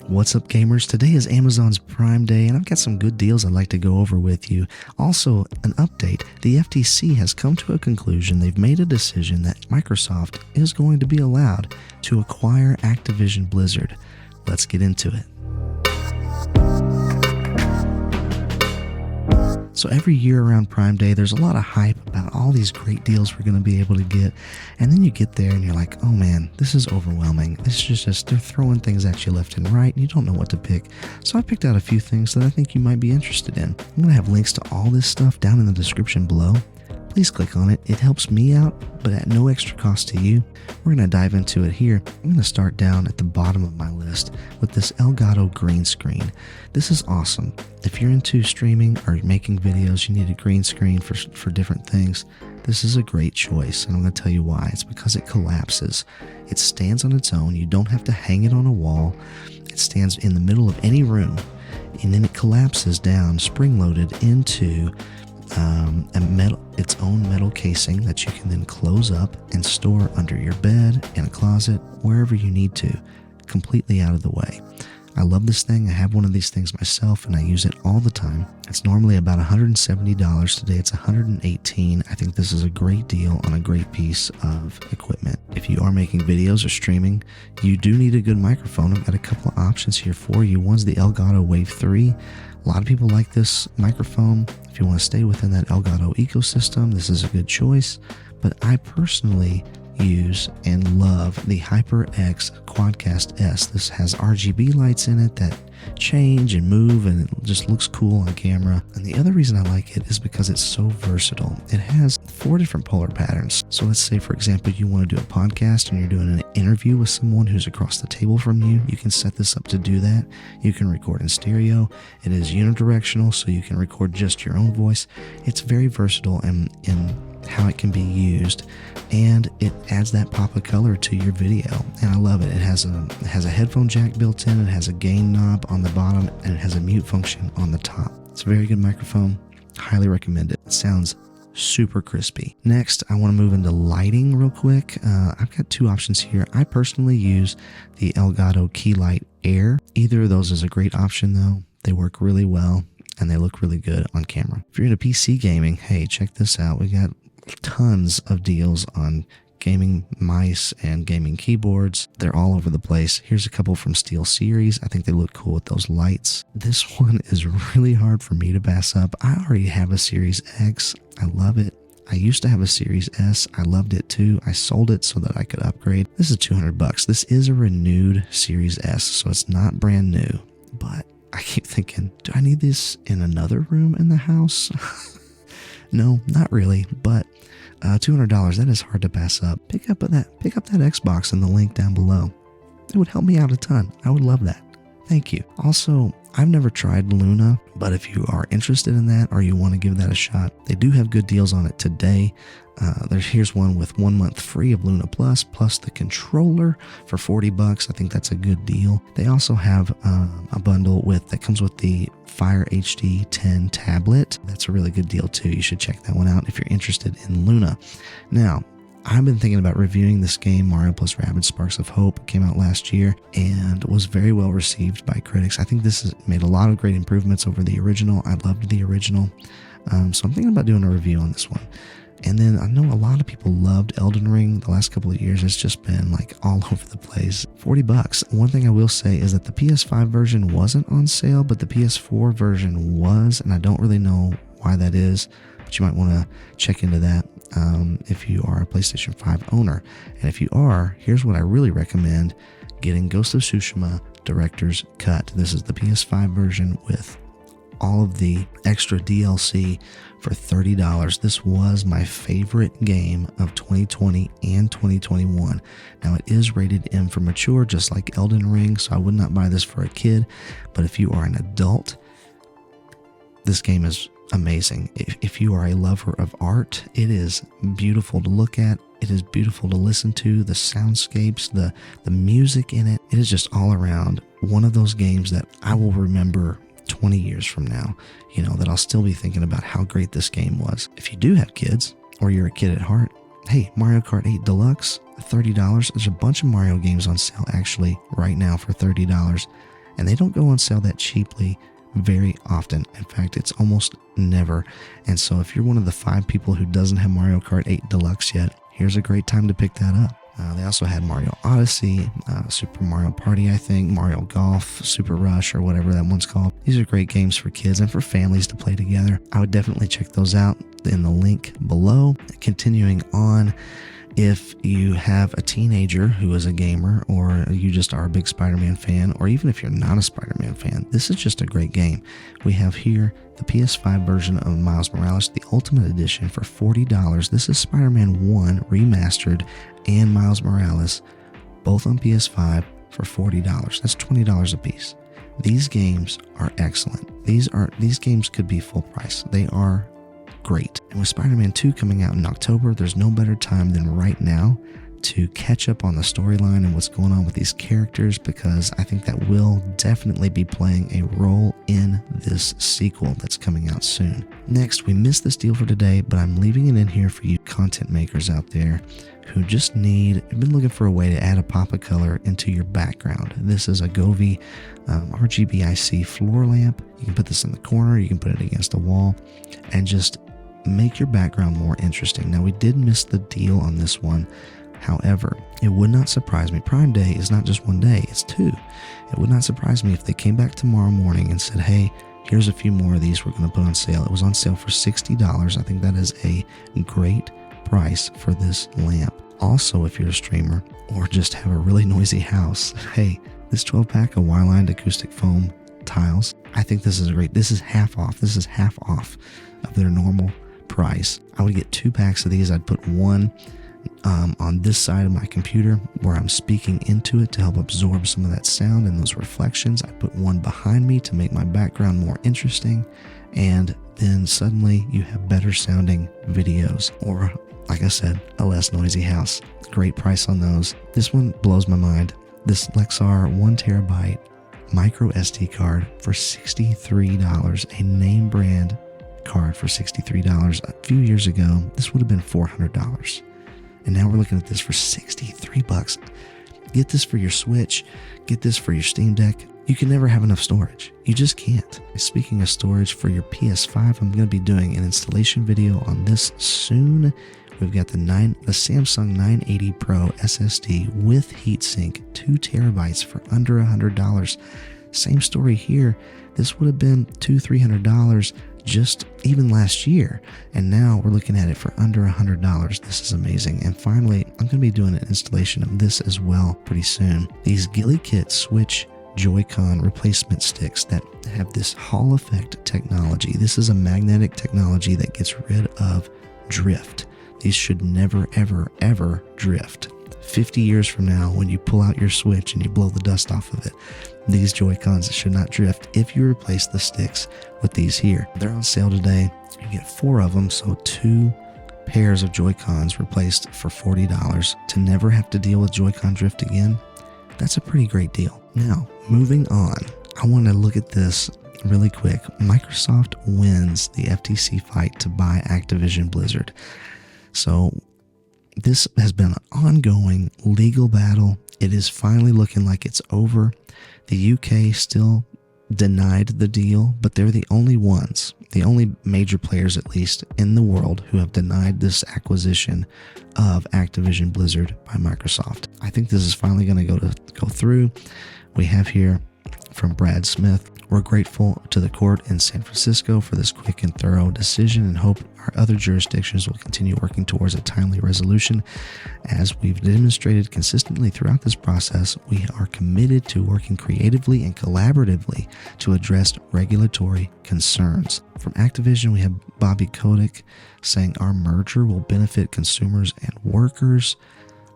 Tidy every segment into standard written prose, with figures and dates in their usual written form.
What's up, gamers? Today is Amazon's Prime Day, and I've got some good deals I'd like to go over with you. Also, an update. The FTC has come to a conclusion. They've made a decision that Microsoft is going to be allowed to acquire Activision Blizzard. Let's get into it. So every year around Prime Day, there's a lot of hype about all these great deals we're going to be able to get. And then you get there and you're like, oh man, this is overwhelming. This is just, they're throwing things at you left and right. And you don't know what to pick. So I picked out a few things that I think you might be interested in. I'm going to have links to all this stuff down in the description below. Please click on it. It helps me out, but at no extra cost to you. We're going to dive into it here. I'm going to start down at the bottom of my list with this Elgato green screen. This is awesome. If you're into streaming or making videos, you need a green screen for different things. This is a great choice, and I'm going to tell you why. It's because it collapses. It stands on its own. You don't have to hang it on a wall. It stands in the middle of any room, and then it collapses down, spring-loaded into its own metal casing that you can then close up and store under your bed, in a closet, wherever you need to, completely out of the way. I love this thing. I have one of these things myself and I use it all the time. It's normally about $170. Today it's $118. I think this is a great deal on a great piece of equipment. If you are making videos or streaming, you do need a good microphone. I've got a couple of options here for you. One's the Elgato Wave 3. A lot of people like this microphone. If you want to stay within that Elgato ecosystem, this is a good choice. But I personally use and love the HyperX Quadcast S. This has RGB lights in it that change and move, and it just looks cool on camera. And the other reason I like it is because it's so versatile. It has 4 different polar patterns. So let's say, for example, you want to do a podcast and you're doing an interview with someone who's across the table from you. You can set this up to do that. You can record in stereo. It is unidirectional, so you can record just your own voice. It's very versatile in how it can be used, and it adds that pop of color to your video, and I love it. It has a headphone jack built in, it has a gain knob on the bottom, and it has a mute function on the top. It's a very good microphone. Highly recommend it. It sounds super crispy. Next, I want to move into lighting real quick. I've got 2 options here. I personally use the Elgato Keylight Air. Either of those is a great option though. They work really well and they look really good on camera. If you're into PC gaming, hey, check this out. We got tons of deals on gaming mice and gaming keyboards. They're all over the place. Here's a couple from SteelSeries. I think they look cool with those lights. This one is really hard for me to pass up. I already have a Series X. I love it. I used to have a Series S. I loved it too. I sold it so that I could upgrade. This is $200. This is a renewed Series S, so it's not brand new. But I keep thinking, do I need this in another room in the house? No, not really, but $200, that is hard to pass up. Pick up that Xbox in the link down below. It would help me out a ton. I would love that. Thank you. Also, I've never tried Luna, but if you are interested in that or you want to give that a shot, they do have good deals on it today. Here's one with 1 month free of Luna Plus the controller for $40. I think that's a good deal. They also have a bundle that comes with the Fire HD 10 tablet. That's a really good deal too. You should check that one out if you're interested in Luna. Now, I've been thinking about reviewing this game, Mario + Rabbids Sparks of Hope. It came out last year and was very well received by critics. I think this has made a lot of great improvements over the original. I loved the original. So I'm thinking about doing a review on this one. And then I know a lot of people loved Elden Ring. The last couple of years, it's just been like all over the place. $40. One thing I will say is that the PS5 version wasn't on sale, but the PS4 version was, and I don't really know why that is, but you might want to check into that if you are a PlayStation 5 owner. And if you are, here's what I really recommend: getting Ghost of Tsushima Director's Cut. This is the PS5 version with all of the extra DLC for $30. This was my favorite game of 2020 and 2021. Now, it is rated M for mature, just like Elden Ring, so I would not buy this for a kid. But if you are an adult, this game is amazing. If you are a lover of art, it is beautiful to look at. It is beautiful to listen to. The soundscapes, the music in it, it is just all around one of those games that I will remember 20 years from now, that I'll still be thinking about how great this game was. If you do have kids, or you're a kid at heart, hey, Mario Kart 8 Deluxe, $30. There's a bunch of Mario games on sale actually right now for $30. and they don't go on sale that cheaply very often. In fact, it's almost never. And so if you're one of the 5 people who doesn't have Mario Kart 8 Deluxe yet, here's a great time to pick that up. They also had Mario Odyssey, Super Mario Party, I think, Mario Golf, Super Rush, or whatever that one's called. These are great games for kids and for families to play together. I would definitely check those out in the link below. Continuing on, if you have a teenager who is a gamer, or you just are a big Spider-Man fan, or even if you're not a Spider-Man fan, this is just a great game. We have here the PS5 version of Miles Morales, the Ultimate Edition, for $40. This is Spider-Man 1 Remastered and Miles Morales, both on PS5 for $40. That's $20 a piece. These games are excellent. These games could be full price. They are great. And with Spider-Man 2 coming out in October, there's no better time than right now to catch up on the storyline and what's going on with these characters, because I think that will definitely be playing a role in this sequel that's coming out soon. Next, we missed this deal for today, but I'm leaving it in here for you content makers out there who just been looking for a way to add a pop of color into your background. This is a Govee RGBIC floor lamp. You can put this in the corner, you can put it against a wall, and just make your background more interesting. Now, we did miss the deal on this one. However, it would not surprise me. Prime Day is not just one day, it's 2. It would not surprise me if they came back tomorrow morning and said, hey, here's a few more of these we're going to put on sale. It was on sale for $60. I think that is a great price for this lamp. Also, if you're a streamer or just have a really noisy house, hey, this 12-pack of wire-lined acoustic foam tiles, I think this is great. This is half off. This is half off of their normal price. I would get 2 packs of these. I'd put one on this side of my computer where I'm speaking into it to help absorb some of that sound and those reflections. I put one behind me to make my background more interesting, and then suddenly you have better sounding videos, or like I said, a less noisy house. Great price on those. This one blows my mind. This Lexar 1TB micro SD card for $63, a name brand card for $63. A few years ago, this would have been $400. And now we're looking at this for $63. Get this for your Switch. Get this for your Steam Deck. You can never have enough storage. You just can't. Speaking of storage for your PS5, I'm going to be doing an installation video on this soon. We've got the Samsung 980 Pro SSD with heatsink, 2 terabytes for under $100. Same story here. This would have been $200-$300 just even last year, and now we're looking at it for under $100. This is amazing. And finally, I'm going to be doing an installation of this as well pretty soon. These GillyKit Switch Joy-Con replacement sticks that have this Hall effect technology. This is a magnetic technology that gets rid of drift. These should never, ever, ever drift. 50 years from now, when you pull out your Switch and you blow the dust off of it, these Joy-Cons should not drift if you replace the sticks with these here. They're on sale today. You get 4 of them, so 2 pairs of Joy-Cons replaced for $40 to never have to deal with Joy-Con drift again. That's a pretty great deal. Now, moving on, I want to look at this really quick. Microsoft wins the FTC fight to buy Activision Blizzard. So this has been an ongoing legal battle. It is finally looking like it's over. The UK still denied the deal, but they're the only ones, the only major players at least in the world who have denied this acquisition of Activision Blizzard by Microsoft. I think this is finally going to go through. We have here from Brad Smith, we're grateful to the court in San Francisco for this quick and thorough decision and hope our other jurisdictions will continue working towards a timely resolution. As we've demonstrated consistently throughout this process, we are committed to working creatively and collaboratively to address regulatory concerns. From Activision, we have Bobby Kotick saying our merger will benefit consumers and workers.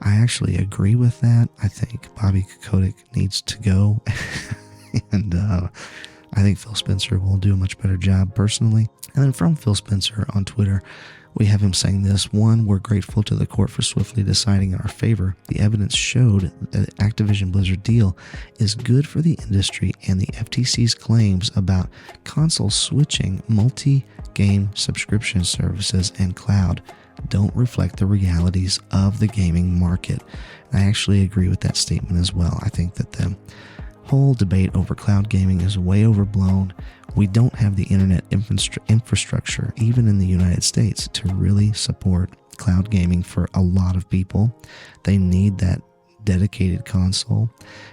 I actually agree with that. I think Bobby Kotick needs to go. And I think Phil Spencer will do a much better job personally. And then from Phil Spencer on Twitter, we have him saying this. 1, we're grateful to the court for swiftly deciding in our favor. The evidence showed that the Activision Blizzard deal is good for the industry, and the FTC's claims about console switching, multi-game subscription services, and cloud don't reflect the realities of the gaming market. I actually agree with that statement as well. I think that the whole debate over cloud gaming is way overblown. We don't have the internet infrastructure, even in the United States, to really support cloud gaming for a lot of people. They need that dedicated console.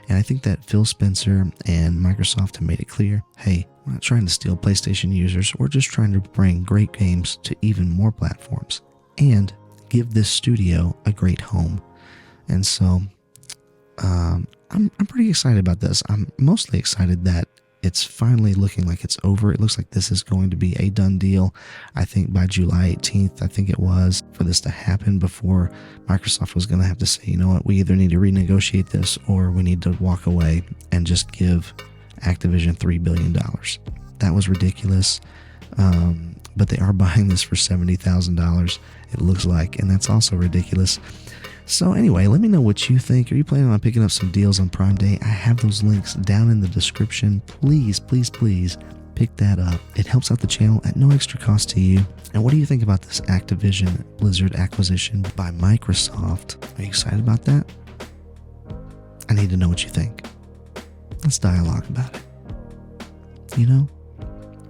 And I think that Phil Spencer and Microsoft have made it clear, hey, we're not trying to steal PlayStation users. We're just trying to bring great games to even more platforms and give this studio a great home. And so I'm pretty excited about this. I'm mostly excited that it's finally looking like it's over. It looks like this is going to be a done deal. I think by July 18th, I think it was, for this to happen before Microsoft was going to have to say, you know what, we either need to renegotiate this or we need to walk away and just give Activision $3 billion. That was ridiculous. But they are buying this for $70,000, it looks like, and that's also ridiculous. So anyway, let me know what you think. Are you planning on picking up some deals on Prime Day? I have those links down in the description. Please, please, please pick that up. It helps out the channel at no extra cost to you. And what do you think about this Activision Blizzard acquisition by Microsoft? Are you excited about that? I need to know what you think. Let's dialogue about it. You know,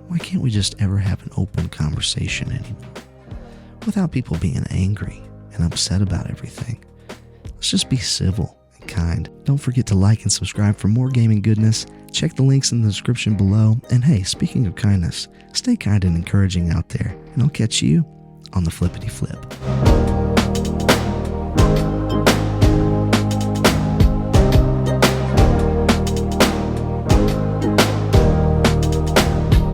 why can't we just ever have an open conversation anymore without people being angry and upset about everything? Let's just be civil and kind. Don't forget to like and subscribe for more gaming goodness. Check the links in the description below. And hey, speaking of kindness, stay kind and encouraging out there, and I'll catch you on the flippity flip.